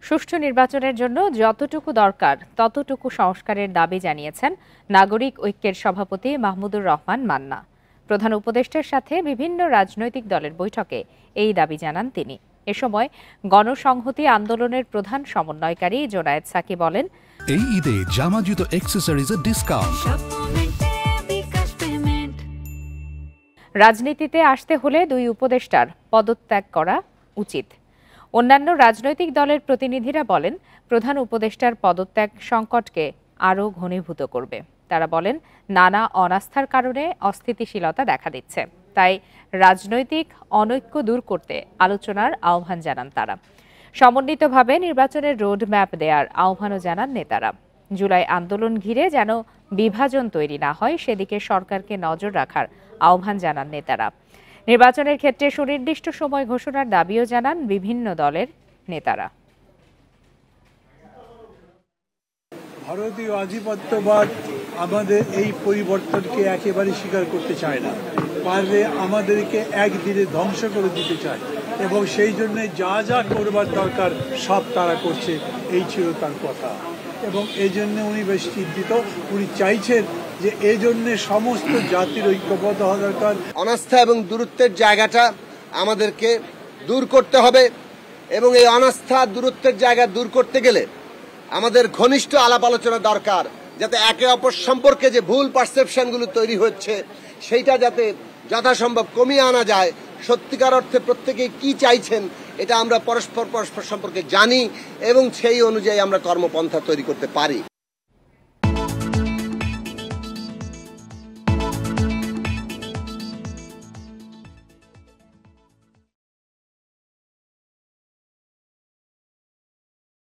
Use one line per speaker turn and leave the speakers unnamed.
সুষ্ঠু নির্বাচনের জন্য যতটুকু দরকার ততটুকু সংস্কারের দাবি জানিয়েছেন নাগরিক ঐক্যের সভাপতি মাহমুদুর রহমান মান্না। প্রধান উপদেষ্টার সাথে বিভিন্ন রাজনৈতিক দলের বৈঠকে এই দাবি জানান তিনি। এ সময় গণসংহতি আন্দোলনের প্রধান সমন্বয়কারী জোনায়েদ সাকি বলেন,
এই ঈদে জামা জুতো অ্যাক্সেসরিজের ডিসকাউন্ট।
রাজনীতিতে আসতে হলে দুই উপদেষ্টার পদত্যাগ করা উচিত। অন্যান্য রাজনৈতিক দলের প্রতিনিধিরা বলেন, প্রধান উপদেষ্টার পদত্যাগ সংকটকে আরও ঘনীভূত করবে। তারা বলেন, নানা অনাস্থার কারণে অস্থিতিশীলতা দেখা দিচ্ছে, তাই রাজনৈতিক অনৈক্য দূর করতে আলোচনার আহ্বান জানান তারা। সমন্বিতভাবে নির্বাচনের রোডম্যাপ দেওয়ার আহ্বানও জানান নেতারা। জুলাই আন্দোলন ঘিরে যেন বিভাজন তৈরি না হয় সেদিকে সরকারকে নজর রাখার আহ্বান জানান নেতারা। নির্বাচনের ক্ষেত্রে সুনির্দিষ্ট সময় ঘোষণার দাবিও জানান বিভিন্ন দলের নেতারা।
ভারতীয় আধিপত্যবাদ আমাদের এই পরিবর্তনকে একেবারে স্বীকার করতে চায় না, পারলে আমাদেরকে একদিনে ধ্বংস করে দিতে চায় এবং সেই জন্য যা যা করবার দরকার সব তারা করছে, এই ছিল তার কথা। এবং এই জন্য উনি বেশ চিন্তিত। উনি চাইছেন যে এই জন্য সমস্ত জাতির ঐক্যবদ্ধ হওয়া দরকার।
অনাস্থা এবং দূরত্বের জায়গাটা আমাদেরকে দূর করতে হবে এবং এই অনাস্থা দূরত্বের জায়গা দূর করতে গেলে আমাদের ঘনিষ্ঠ আলাপ আলোচনা দরকার, যাতে একে অপর সম্পর্কে যে ভুল পারসেপশনগুলো তৈরি হচ্ছে সেইটা যাতে যথাসম্ভব কমিয়ে আনা যায়। সত্যিকার অর্থে প্রত্যেকেই কি চাইছেন এটা আমরা পরস্পর সম্পর্কে জানি এবং সেই অনুযায়ী আমরা কর্মপন্থা তৈরি করতে পারি।